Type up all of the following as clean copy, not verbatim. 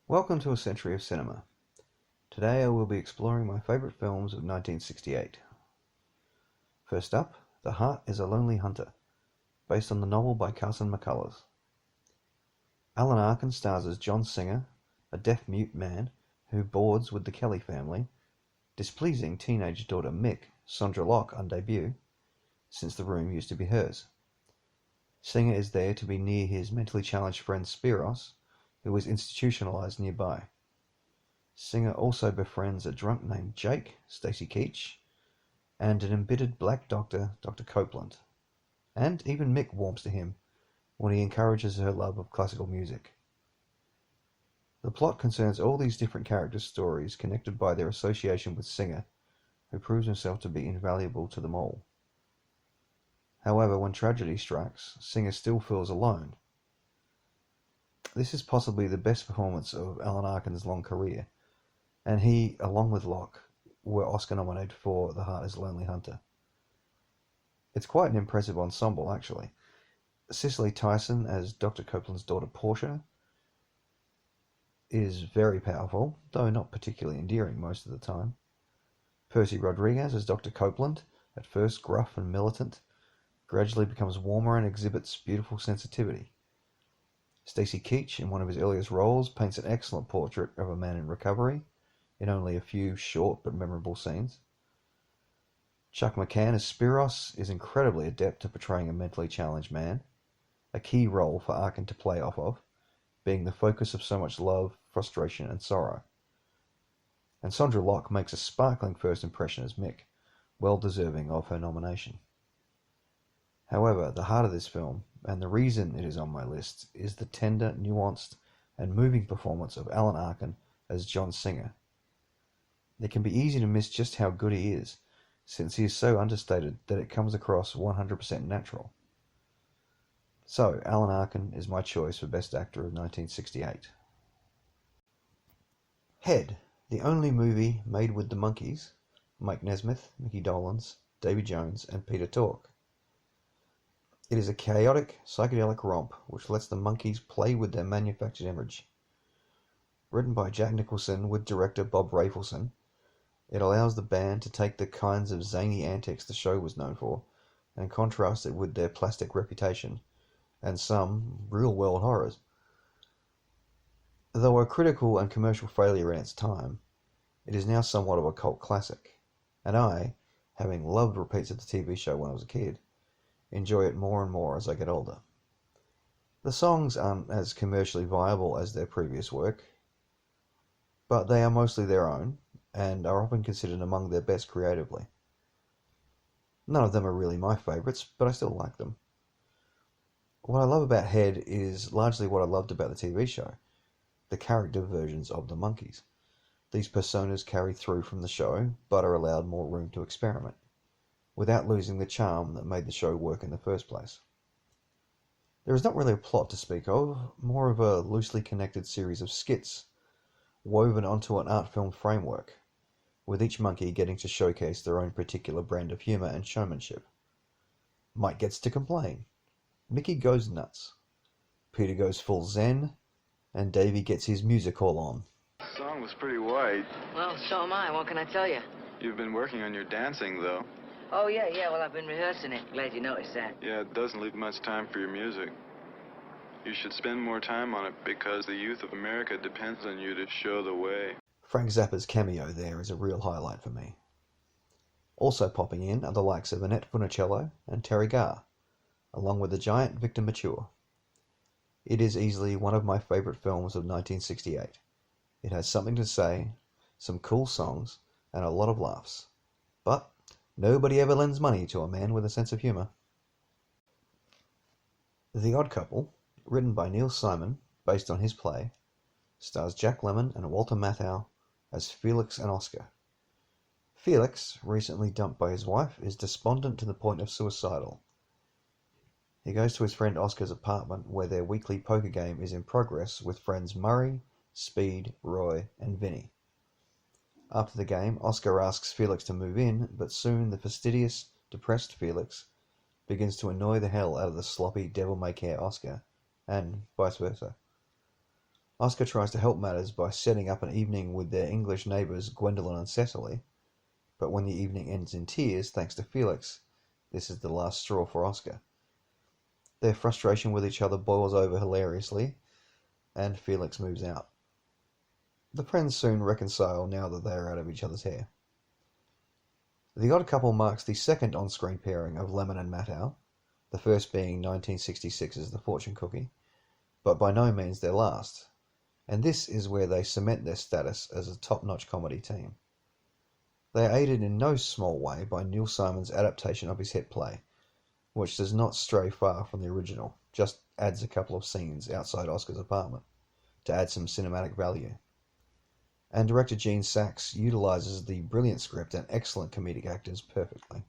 Welcome to A Century of Cinema. Today I will be exploring my favourite films of 1968. First up, The Heart is a Lonely Hunter, based on the novel by Carson McCullers. Alan Arkin stars as John Singer, a deaf-mute man who boards with the Kelly family, displeasing teenage daughter Mick, Sondra Locke on debut, since the room used to be hers. Singer is there to be near his mentally challenged friend Spiros, who is institutionalized nearby. Singer also befriends a drunk named Jake, Stacy Keach, and an embittered black doctor, Dr. Copeland. And even Mick warms to him when he encourages her love of classical music. The plot concerns all these different characters' stories connected by their association with Singer, who proves himself to be invaluable to them all. However, when tragedy strikes, Singer still feels alone. This is possibly the best performance of Alan Arkin's long career, and he, along with Locke, were Oscar nominated for The Heart is a Lonely Hunter. It's quite an impressive ensemble, actually. Cicely Tyson as Dr. Copeland's daughter Portia is very powerful, though not particularly endearing most of the time. Percy Rodriguez as Dr. Copeland, at first gruff and militant, gradually becomes warmer and exhibits beautiful sensitivity. Stacy Keach, in one of his earliest roles, paints an excellent portrait of a man in recovery, in only a few short but memorable scenes. Chuck McCann as Spiros is incredibly adept at portraying a mentally challenged man, a key role for Arkin to play off of, being the focus of so much love, frustration, and sorrow. And Sondra Locke makes a sparkling first impression as Mick, well deserving of her nomination. However, the heart of this film, and the reason it is on my list, is the tender, nuanced, and moving performance of Alan Arkin as John Singer. It can be easy to miss just how good he is, since he is so understated that it comes across 100% natural. So, Alan Arkin is my choice for Best Actor of 1968. Head, the only movie made with the Monkees, Mike Nesmith, Mickey Dolenz, Davy Jones, and Peter Tork. It is a chaotic, psychedelic romp which lets the Monkees play with their manufactured image. Written by Jack Nicholson with director Bob Rafelson, it allows the band to take the kinds of zany antics the show was known for and contrast it with their plastic reputation and some real-world horrors. Though a critical and commercial failure in its time, it is now somewhat of a cult classic, and I, having loved repeats of the TV show when I was a kid, enjoy it more and more as I get older. The songs aren't as commercially viable as their previous work, but they are mostly their own, and are often considered among their best creatively. None of them are really my favourites, but I still like them. What I love about Head is largely what I loved about the TV show, the character versions of the Monkees. These personas carry through from the show, but are allowed more room to experiment, without losing the charm that made the show work in the first place. There is not really a plot to speak of, more of a loosely connected series of skits, woven onto an art film framework, with each monkey getting to showcase their own particular brand of humour and showmanship. Mike gets to complain, Mickey goes nuts, Peter goes full zen, and Davy gets his music all on. The song was pretty white. Well, so am I. What can I tell you? You've been working on your dancing, though. Oh, yeah. Well, I've been rehearsing it. Glad you noticed that. Yeah, it doesn't leave much time for your music. You should spend more time on it because the youth of America depends on you to show the way. Frank Zappa's cameo there is a real highlight for me. Also popping in are the likes of Annette Funicello and Terry Garr, along with the giant Victor Mature. It is easily one of my favourite films of 1968. It has something to say, some cool songs, and a lot of laughs. But nobody ever lends money to a man with a sense of humour. The Odd Couple, written by Neil Simon, based on his play, stars Jack Lemmon and Walter Matthau as Felix and Oscar. Felix, recently dumped by his wife, is despondent to the point of suicidal. He goes to his friend Oscar's apartment where their weekly poker game is in progress with friends Murray, Speed, Roy, and Vinny. After the game, Oscar asks Felix to move in, but soon the fastidious, depressed Felix begins to annoy the hell out of the sloppy, devil-may-care Oscar, and vice versa. Oscar tries to help matters by setting up an evening with their English neighbours Gwendolyn and Cecily, but when the evening ends in tears thanks to Felix, this is the last straw for Oscar. Their frustration with each other boils over hilariously, and Felix moves out. The friends soon reconcile now that they are out of each other's hair. The Odd Couple marks the second on-screen pairing of Lemon and Matthau, the first being 1966's The Fortune Cookie, but by no means their last, and this is where they cement their status as a top-notch comedy team. They are aided in no small way by Neil Simon's adaptation of his hit play, which does not stray far from the original, just adds a couple of scenes outside Oscar's apartment to add some cinematic value. And director Gene Saks utilizes the brilliant script and excellent comedic actors perfectly.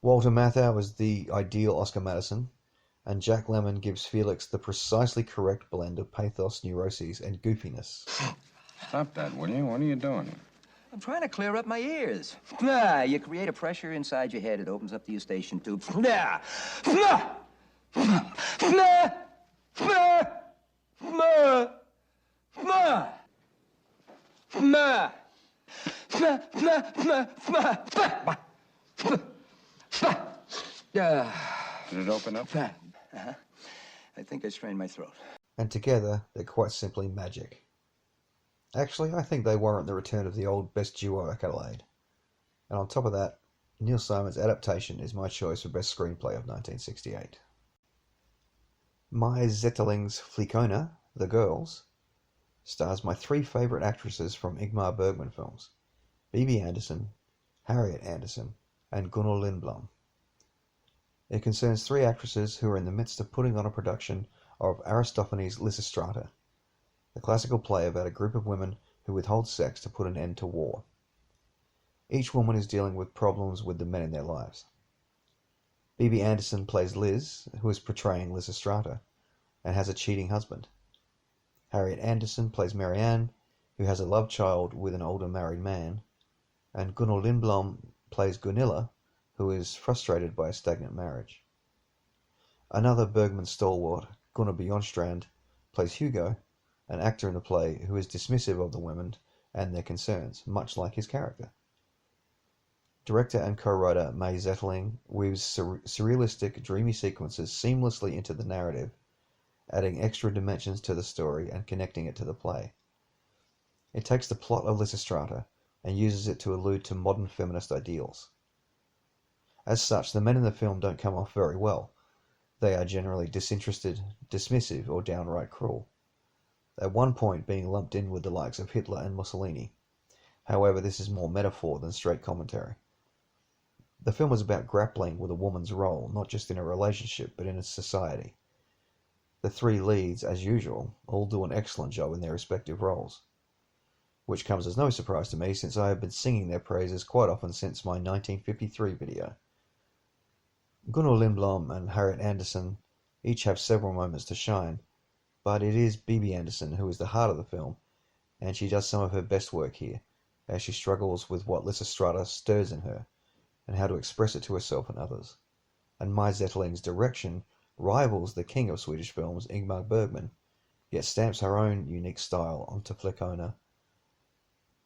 Walter Matthau is the ideal Oscar Madison, and Jack Lemmon gives Felix the precisely correct blend of pathos, neuroses, and goofiness. Stop that, will you? What are you doing? I'm trying to clear up my ears. You create a pressure inside your head, it opens up the eustachian tube. Did it open up? Uh-huh. I think I strained my throat. And together, they're quite simply magic. Actually, I think they warrant the return of the old Best Duo accolade. And on top of that, Neil Simon's adaptation is my choice for Best Screenplay of 1968. My Zetterling's Flickorna, The Girls, stars my three favourite actresses from Ingmar Bergman films, Bibi Andersson, Harriet Andersson, and Gunnar Lindblom. It concerns three actresses who are in the midst of putting on a production of Aristophanes' Lysistrata, a classical play about a group of women who withhold sex to put an end to war. Each woman is dealing with problems with the men in their lives. Bibi Andersson plays Liz, who is portraying Lysistrata, and has a cheating husband. Harriet Andersson plays Marianne, who has a love child with an older married man, and Gunnar Lindblom plays Gunilla, who is frustrated by a stagnant marriage. Another Bergman stalwart, Gunnar Bjornstrand, plays Hugo, an actor in the play who is dismissive of the women and their concerns, much like his character. Director and co-writer May Zetterling weaves surrealistic, dreamy sequences seamlessly into the narrative, adding extra dimensions to the story and connecting it to the play. It takes the plot of Lysistrata and uses it to allude to modern feminist ideals. As such, the men in the film don't come off very well. They are generally disinterested, dismissive, or downright cruel, at one point being lumped in with the likes of Hitler and Mussolini. However, this is more metaphor than straight commentary. The film is about grappling with a woman's role, not just in a relationship, but in a society. The three leads, as usual, all do an excellent job in their respective roles, which comes as no surprise to me since I have been singing their praises quite often since my 1953 video. Gunnar Lindblom and Harriet Andersson each have several moments to shine, but it is Bibi Andersson who is the heart of the film, and she does some of her best work here, as she struggles with what Lysistrata stirs in her, and how to express it to herself and others. And Mai Zetterling's direction rivals the king of Swedish films, Ingmar Bergman, yet stamps her own unique style onto Flickorna,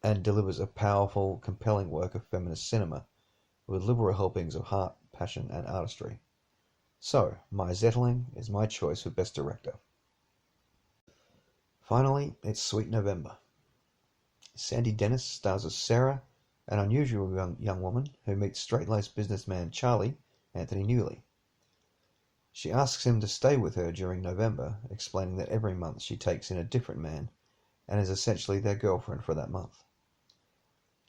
and delivers a powerful, compelling work of feminist cinema, with liberal helpings of heart, passion, and artistry. So, Mai Zetterling is my choice for Best Director. Finally, it's Sweet November. Sandy Dennis stars as Sarah, an unusual young woman who meets straight-laced businessman Charlie, Anthony Newley. She asks him to stay with her during November, explaining that every month she takes in a different man, and is essentially their girlfriend for that month.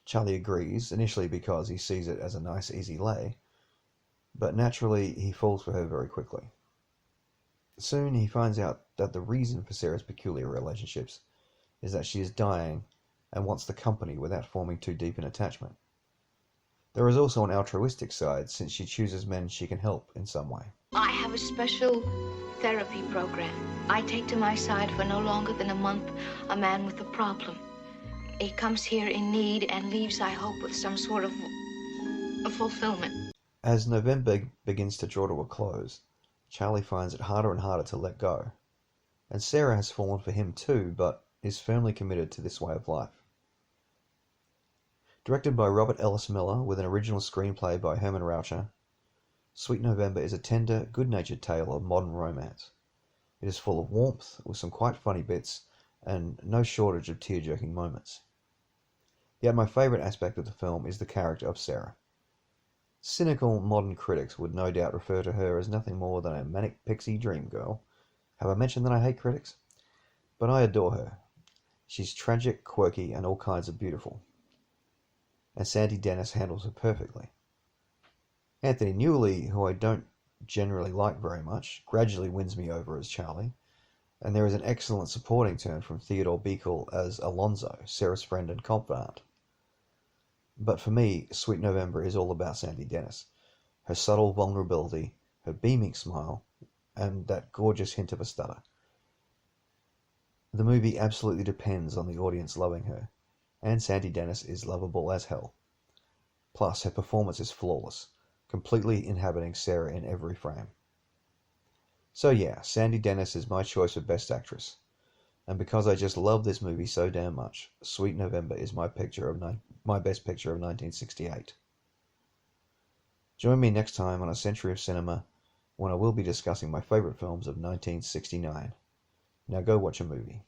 Charlie agrees, initially because he sees it as a nice easy lay, but naturally he falls for her very quickly. Soon he finds out that the reason for Sarah's peculiar relationships is that she is dying and wants the company without forming too deep an attachment. There is also an altruistic side, since she chooses men she can help in some way. I have a special therapy program. I take to my side for no longer than a month a man with a problem. He comes here in need and leaves, I hope, with some sort of a fulfillment. As November begins to draw to a close, Charlie finds it harder and harder to let go. and Sarah has fallen for him too, but is firmly committed to this way of life. Directed by Robert Ellis Miller with an original screenplay by Herman Raucher, Sweet November is a tender, good-natured tale of modern romance. It is full of warmth, with some quite funny bits, and no shortage of tear-jerking moments. Yet my favourite aspect of the film is the character of Sarah. Cynical modern critics would no doubt refer to her as nothing more than a manic pixie dream girl. Have I mentioned that I hate critics? But I adore her. She's tragic, quirky, and all kinds of beautiful. And Sandy Dennis handles her perfectly. Anthony Newley, who I don't generally like very much, gradually wins me over as Charlie, and there is an excellent supporting turn from Theodore Beekle as Alonzo, Sarah's friend and confidant. But for me, Sweet November is all about Sandy Dennis, her subtle vulnerability, her beaming smile, and that gorgeous hint of a stutter. The movie absolutely depends on the audience loving her, and Sandy Dennis is lovable as hell. Plus, her performance is flawless, completely inhabiting Sarah in every frame. So yeah, Sandy Dennis is my choice for Best Actress. And because I just love this movie so damn much, Sweet November is my best picture of 1968. Join me next time on A Century of Cinema, when I will be discussing my favourite films of 1969. Now go watch a movie.